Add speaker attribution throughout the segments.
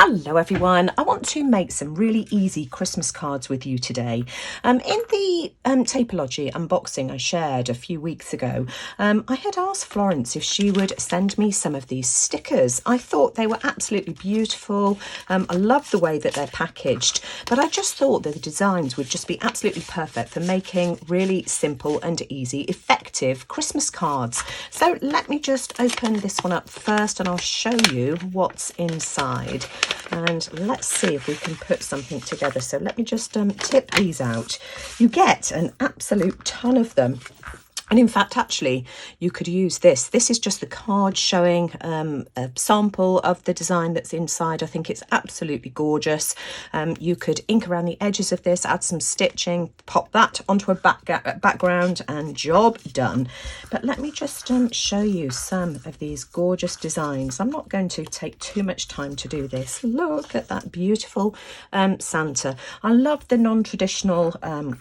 Speaker 1: Hello everyone, I want to make some really easy Christmas cards with you today. In the Tapology unboxing I shared a few weeks ago, I had asked Florence if she would send me some of these stickers. I thought they were absolutely beautiful. I love the way that they're packaged, but I just thought that the designs would just be absolutely perfect for making really simple and easy, effective Christmas cards. So let me just open this one up first and I'll show you what's inside. And let's see if we can put something together. So let me just tip these out. You get an absolute ton of them. And in fact, actually, you could use this. This is just the card showing a sample of the design that's inside. I think it's absolutely gorgeous. You could ink around the edges of this, add some stitching, pop that onto a background, and job done. But let me just show you some of these gorgeous designs. I'm not going to take too much time to do this. Look at that beautiful Santa. I love the non-traditional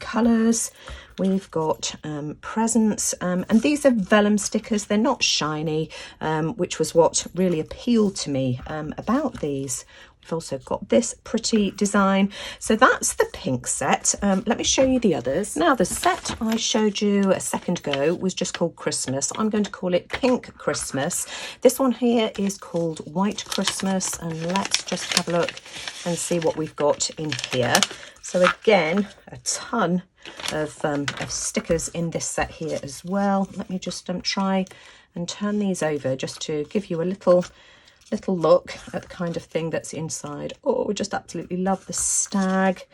Speaker 1: colours. We've got presents, and these are vellum stickers. They're not shiny, which was what really appealed to me about these. We've also got this pretty design. So that's the pink set. Let me show you the others. Now, the set I showed you a second ago was just called Christmas. I'm going to call it Pink Christmas. This one here is called White Christmas, and let's just have a look and see what we've got in here. So again, a ton of stickers in this set here as well. Let me just try and turn these over just to give you a little look at the kind of thing that's inside. Oh, we just absolutely love the stag,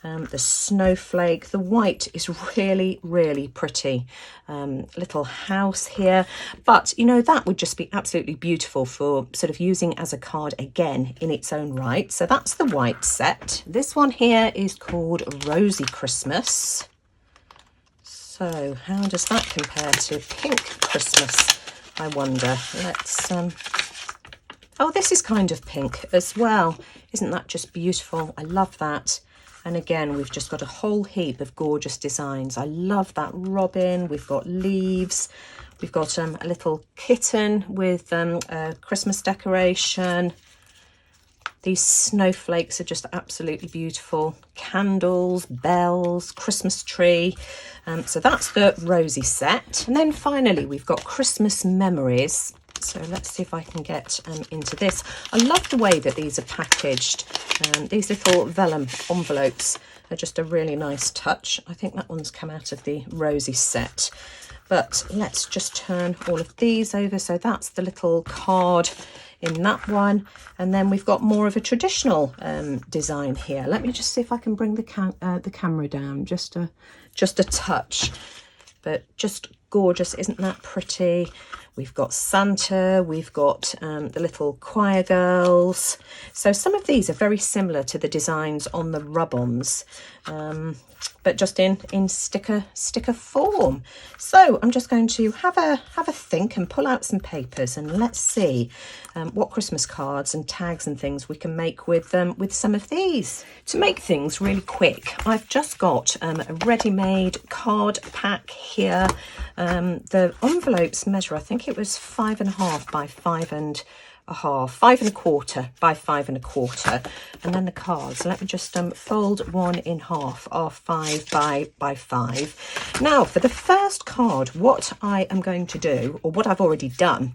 Speaker 1: the snowflake. The white is really, really pretty. Little house here, but you know, that would just be absolutely beautiful for sort of using as a card again in its own right. So that's the white set. This one here is called Rosy Christmas. So how does that compare to Pink Christmas, I wonder? Let's oh, this is kind of pink as well. Isn't that just beautiful? I love that. And again, we've just got a whole heap of gorgeous designs. I love that robin. We've got leaves. We've got a little kitten with a Christmas decoration. These snowflakes are just absolutely beautiful. Candles, bells, Christmas tree. So that's the Rosy set. And then finally, we've got Christmas memories. So let's see if I can get into this. I love the way that these are packaged. These little vellum envelopes are just a really nice touch. I think that one's come out of the Rosy set. But let's just turn all of these over. So that's the little card in that one. And then we've got more of a traditional design here. Let me just see if I can bring the camera down just a touch. But just gorgeous, isn't that pretty? We've got Santa, we've got the little choir girls. So some of these are very similar to the designs on the rub-ons, but just in sticker form. So I'm just going to have a think and pull out some papers, and let's see what Christmas cards and tags and things we can make with some of these. To make things really quick, I've just got a ready-made card pack here. The envelopes measure, I think it was 5.5 by 5.5, 5.25 by 5.25, and then the cards, let me just fold one in half, are 5 by 5. Now for the first card, what I am going to do, or what I've already done,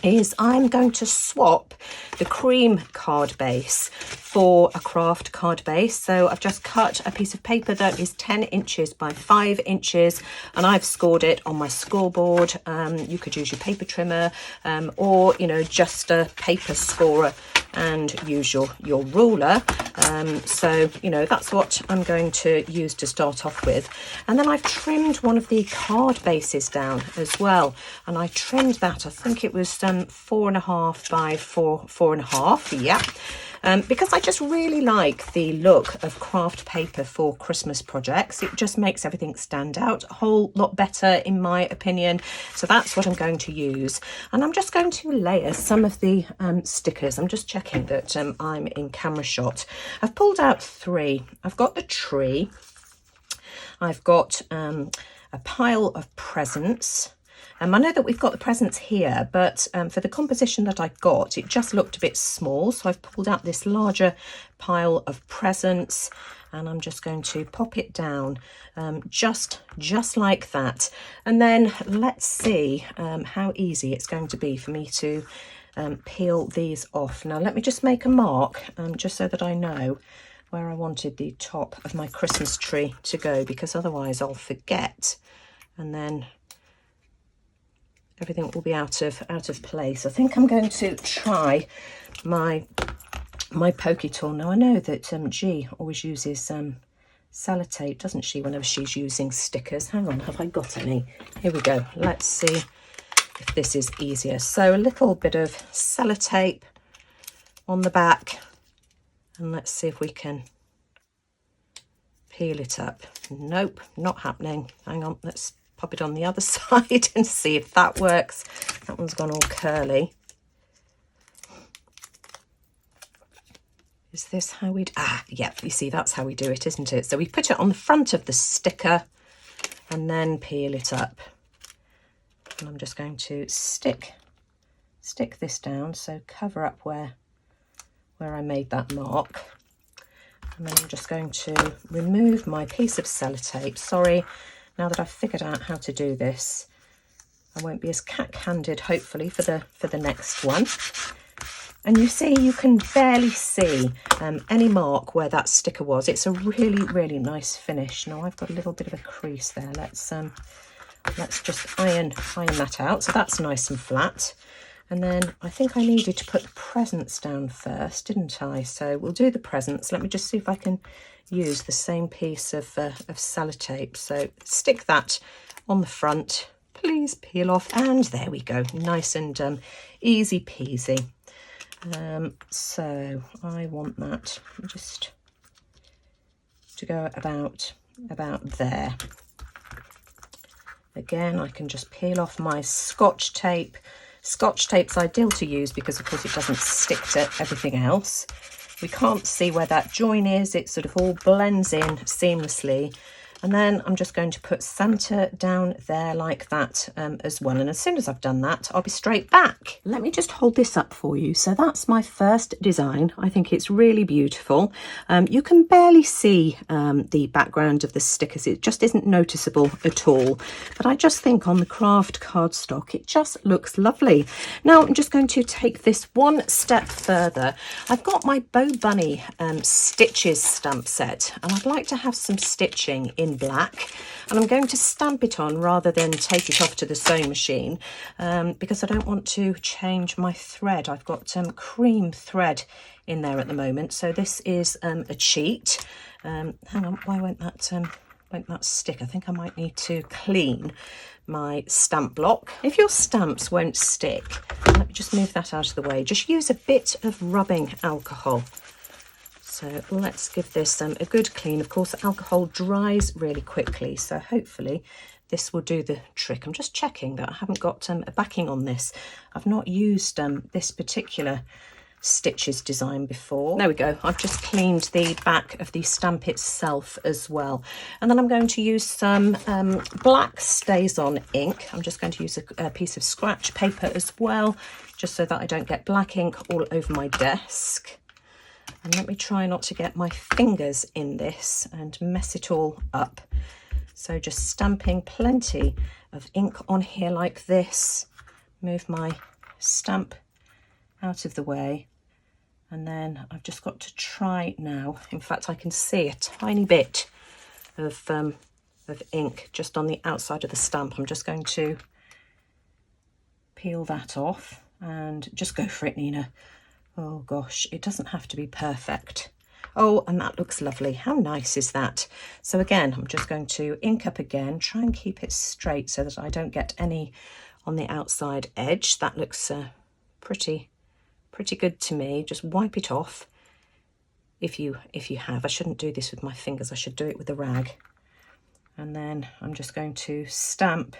Speaker 1: is I'm going to swap the cream card base for a craft card base. So I've just cut a piece of paper that is 10 inches by 5 inches, and I've scored it on my scoreboard. You could use your paper trimmer, or you know, just a paper scorer, and use your ruler. So you know, that's what I'm going to use to start off with. And then I've trimmed one of the card bases down as well, and I trimmed that, I think it was 4.5 by 4.5, yeah. Because I just really like the look of craft paper for Christmas projects. It just makes everything stand out a whole lot better, in my opinion. So that's what I'm going to use. And I'm just going to layer some of the stickers. I'm just checking that I'm in camera shot. I've pulled out 3. I've got the tree. I've got a pile of presents. I know that we've got the presents here, but for the composition that I got, it just looked a bit small. So I've pulled out this larger pile of presents, and I'm just going to pop it down just like that. And then let's see how easy it's going to be for me to peel these off. Now let me just make a mark just so that I know where I wanted the top of my Christmas tree to go, because otherwise I'll forget and then everything will be out of place. I think I'm going to try my pokey tool. Now I know that G always uses sellotape, doesn't she, whenever she's using stickers. Hang on, have I got any? Here we go. Let's see if this is easier. So a little bit of sellotape on the back, and let's see if we can peel it up. Nope, not happening. Hang on, let's pop it on the other side and see if that works. That one's gone all curly. Is this how we'd... yeah, you see, that's how we do it, isn't it? So we put it on the front of the sticker and then peel it up. And I'm just going to stick this down, so cover up where I made that mark. And then I'm just going to remove my piece of sellotape. Sorry, now that I've figured out how to do this, I won't be as cack-handed, hopefully, for the next one. And you see, you can barely see any mark where that sticker was. It's a really, really nice finish. Now I've got a little bit of a crease there. Let's just iron that out. So that's nice and flat. And then I think I needed to put the presents down first, didn't I? So we'll do the presents. Let me just see if I can use the same piece of sellotape. So stick that on the front. Please peel off. And there we go. Nice and easy peasy. So I want that just to go about there. Again, I can just peel off my Scotch tape. Scotch tape's ideal to use because of course it doesn't stick to everything else. We can't see where that join is. It sort of all blends in seamlessly. And then I'm just going to put Santa down there like that as well. And as soon as I've done that, I'll be straight back. Let me just hold this up for you. So that's my first design. I think it's really beautiful. You can barely see the background of the stickers. It just isn't noticeable at all. But I just think on the craft cardstock, it just looks lovely. Now I'm just going to take this one step further. I've got my Bow Bunny stitches stamp set, and I'd like to have some stitching in black, and I'm going to stamp it on rather than take it off to the sewing machine because I don't want to change my thread. I've got cream thread in there at the moment, so this is a cheat. Hang on, why won't that stick? I think I might need to clean my stamp block. If your stamps won't stick, let me just move that out of the way. Just use a bit of rubbing alcohol. So let's give this a good clean. Of course, alcohol dries really quickly, so hopefully this will do the trick. I'm just checking that I haven't got a backing on this. I've not used this particular stitches design before. There we go. I've just cleaned the back of the stamp itself as well. And then I'm going to use some black Stays-On ink. I'm just going to use a piece of scratch paper as well, just so that I don't get black ink all over my desk. And let me try not to get my fingers in this and mess it all up. So just stamping plenty of ink on here like this. Move my stamp out of the way. And then I've just got to try now. In fact, I can see a tiny bit of ink just on the outside of the stamp. I'm just going to peel that off and just go for it, Nina. Oh gosh, it doesn't have to be perfect. Oh, and that looks lovely. How nice is that? So again, I'm just going to ink up again, try and keep it straight so that I don't get any on the outside edge. That looks pretty good to me. Just wipe it off if you have. I shouldn't do this with my fingers. I should do it with a rag. And then I'm just going to stamp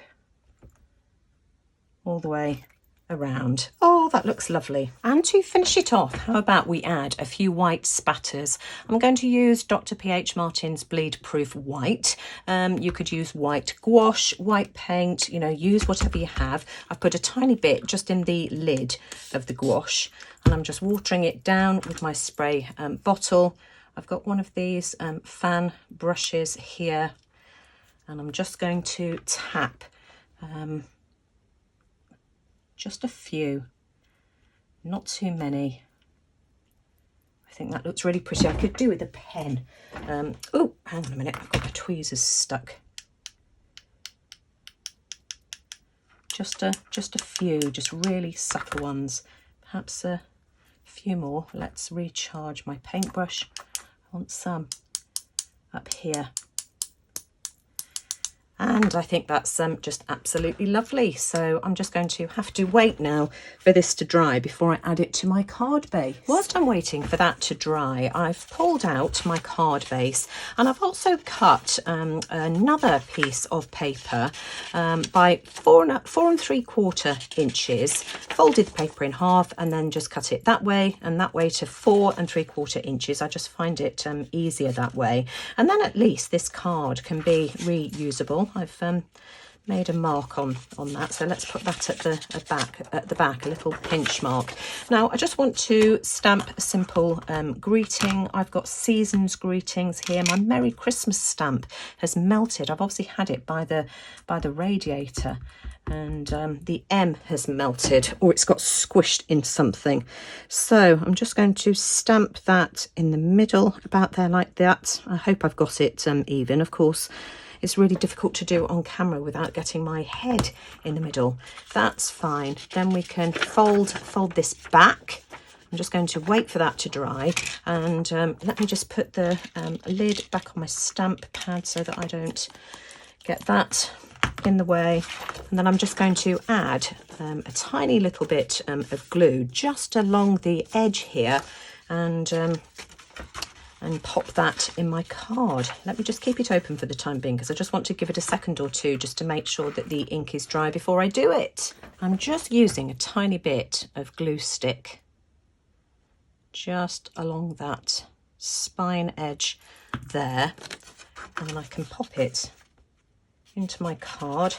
Speaker 1: all the way around. Oh, that looks lovely. And to finish it off, how about we add a few white spatters? I'm going to use Dr. P.H. Martin's Bleed Proof White. You could use white gouache, white paint, you know, use whatever you have. I've put a tiny bit just in the lid of the gouache, and I'm just watering it down with my spray bottle. I've got one of these fan brushes here, and I'm just going to tap just a few, not too many. I think that looks really pretty. I could do with a pen. Oh, hang on a minute, I've got my tweezers stuck. Just a few, just really subtle ones. Perhaps a few more. Let's recharge my paintbrush. I want some up here. And I think that's just absolutely lovely. So I'm just going to have to wait now for this to dry before I add it to my card base. Whilst I'm waiting for that to dry, I've pulled out my card base, and I've also cut another piece of paper by 4 3/4 inches, folded the paper in half and then just cut it that way and that way to 4 3/4 inches. I just find it easier that way. And then at least this card can be reusable. I've made a mark on that, so let's put that at the back, a little pinch mark. Now I just want to stamp a simple greeting. I've got Season's Greetings here. My Merry Christmas stamp has melted. I've obviously had it by the radiator, and the M has melted, or it's got squished into something. So I'm just going to stamp that in the middle, about there like that. I hope I've got it even. Of course, it's really difficult to do on camera without getting my head in the middle. That's fine. Then we can fold this back. I'm just going to wait for that to dry, and let me just put the lid back on my stamp pad so that I don't get that in the way. And then I'm just going to add a tiny little bit of glue just along the edge here, and pop that in my card. Let me just keep it open for the time being, because I just want to give it a second or two just to make sure that the ink is dry before I do it. I'm just using a tiny bit of glue stick just along that spine edge there, and then I can pop it into my card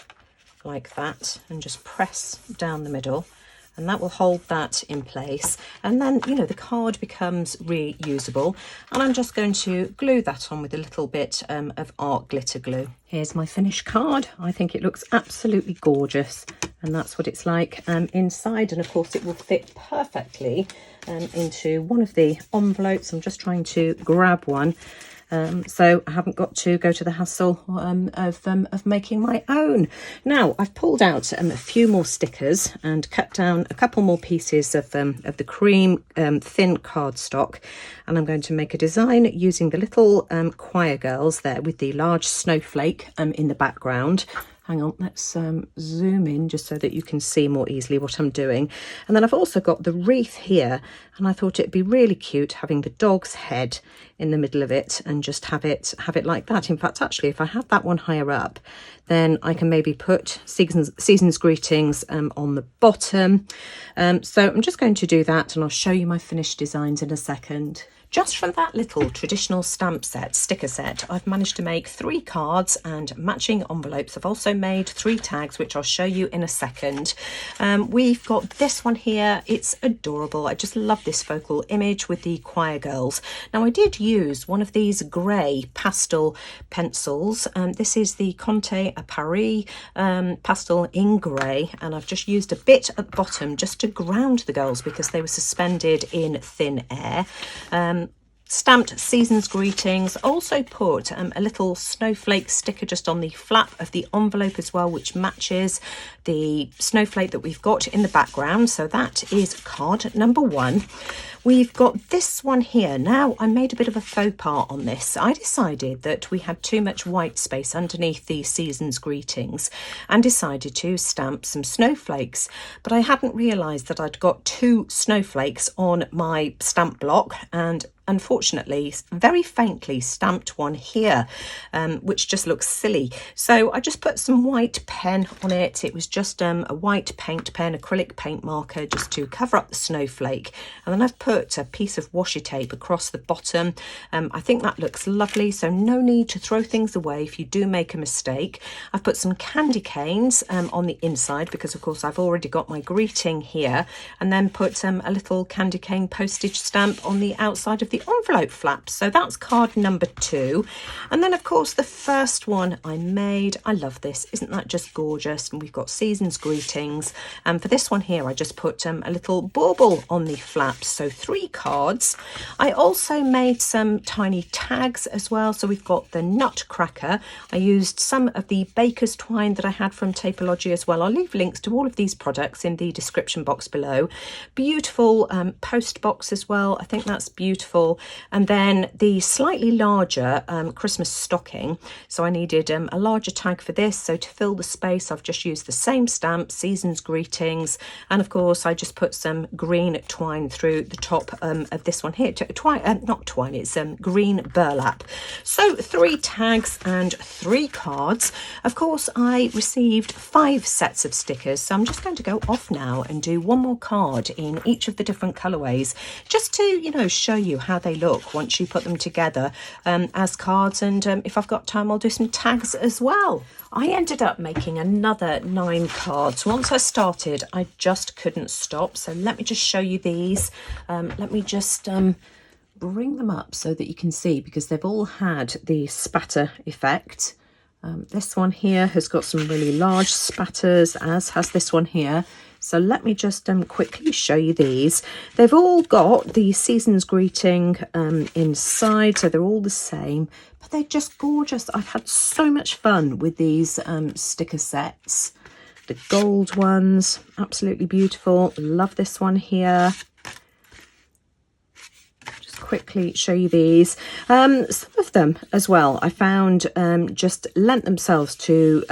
Speaker 1: like that and just press down the middle, and that will hold that in place. And then, you know, the card becomes reusable, and I'm just going to glue that on with a little bit of art glitter glue. Here's my finished card. I think it looks absolutely gorgeous, and that's what it's like inside. And of course it will fit perfectly into one of the envelopes. I'm just trying to grab one, so I haven't got to go to the hassle of making my own. Now I've pulled out a few more stickers and cut down a couple more pieces of the cream thin cardstock, and I'm going to make a design using the little choir girls there with the large snowflake in the background. Hang on, let's zoom in just so that you can see more easily what I'm doing. And then I've also got the wreath here, and I thought it'd be really cute having the dog's head in the middle of it and just have it like that. In fact, actually, if I have that one higher up, then I can maybe put Season's Greetings on the bottom. So I'm just going to do that, and I'll show you my finished designs in a second. Just from that little traditional sticker set, I've managed to make 3 cards and matching envelopes. I've also made 3 tags, which I'll show you in a second. We've got this one here. It's adorable. I just love this focal image with the choir girls. Now, I did use one of these grey pastel pencils. This is the Conte à Paris pastel in grey, and I've just used a bit at the bottom just to ground the girls because they were suspended in thin air. Stamped Season's Greetings, also put a little snowflake sticker just on the flap of the envelope as well, which matches the snowflake that we've got in the background. So that is card number 1. We've got this one here. Now, I made a bit of a faux pas on this. I decided that we had too much white space underneath the Season's Greetings and decided to stamp some snowflakes. But I hadn't realised that I'd got 2 snowflakes on my stamp block, and unfortunately very faintly stamped one here, which just looks silly. So I just put some white pen on it. It was just a white paint pen, acrylic paint marker, just to cover up the snowflake. And then I've put a piece of washi tape across the bottom. I think that looks lovely, so no need to throw things away if you do make a mistake. I've put some candy canes on the inside because, of course, I've already got my greeting here, and then put a little candy cane postage stamp on the outside of the envelope flap. So that's card number 2. And then, of course, the first one I made, I love this. Isn't that just gorgeous? And we've got season's greetings. For this one here, I just put a little bauble on the flaps, so 3 cards. I also made some tiny tags as well. So we've got the nutcracker. I used some of the baker's twine that I had from Tapology as well. I'll leave links to all of these products in the description box below. Beautiful post box as well. I think that's beautiful. And then the slightly larger Christmas stocking. So I needed a larger tag for this. So to fill the space, I've just used the same stamp, season's greetings. And of course, I just put some green twine through the top of this one here. Not twine, it's green burlap. So 3 tags and 3 cards. Of course, I received 5 sets of stickers. So I'm just going to go off now and do one more card in each of the different colourways, just to, you know, show you how they look once you put them together as cards. And if I've got time, I'll do some tags as well. I ended up making another 9 cards. Once I started, I just couldn't stop. So let me just show you these. Let me just bring them up so that you can see, because they've all had the spatter effect. This one here has got some really large spatters, as has this one here. So let me just quickly show you these. They've all got the season's greeting inside, so they're all the same, but they're just gorgeous. I've had so much fun with these sticker sets. The gold ones, absolutely beautiful. Love this one here. Quickly show you these. Some of them as well I found just lent themselves to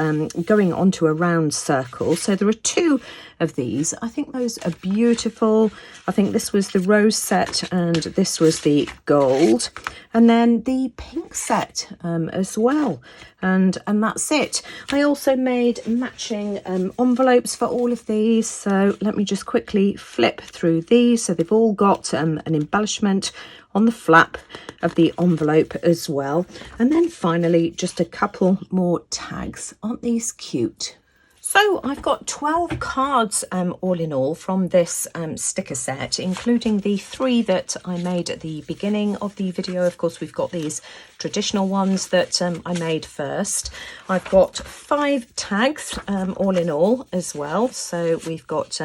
Speaker 1: going onto a round circle. So there are 2 of these. I think those are beautiful. I think this was the rose set and this was the gold, and then the pink set as well, and that's it. I also made matching envelopes for all of these, so let me just quickly flip through these. So they've all got an embellishment on the flap of the envelope as well. And then finally, just a couple more tags. Aren't these cute? So I've got 12 cards all in all from this sticker set, including the 3 that I made at the beginning of the video. Of course, we've got these traditional ones that I made first. I've got 5 tags all in all as well. So we've got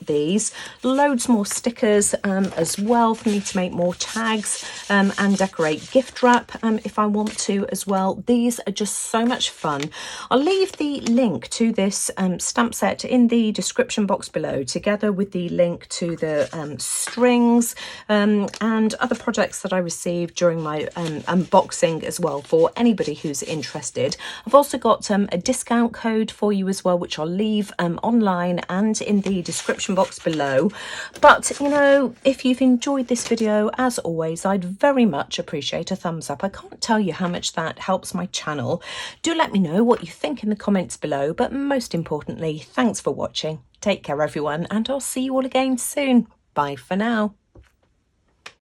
Speaker 1: these, loads more stickers as well for me to make more tags and decorate gift wrap if I want to as well. These are just so much fun. I'll leave the link to this stamp set in the description box below, together with the link to the strings and other products that I received during my unboxing as well, for anybody who's interested. I've also got a discount code for you as well, which I'll leave online and in the description box below. But you know, if you've enjoyed this video, as always, I'd very much appreciate a thumbs up. I can't tell you how much that helps my channel. Do let me know what you think in the comments below, but most importantly, thanks for watching. Take care everyone, and I'll see you all again soon. Bye for now.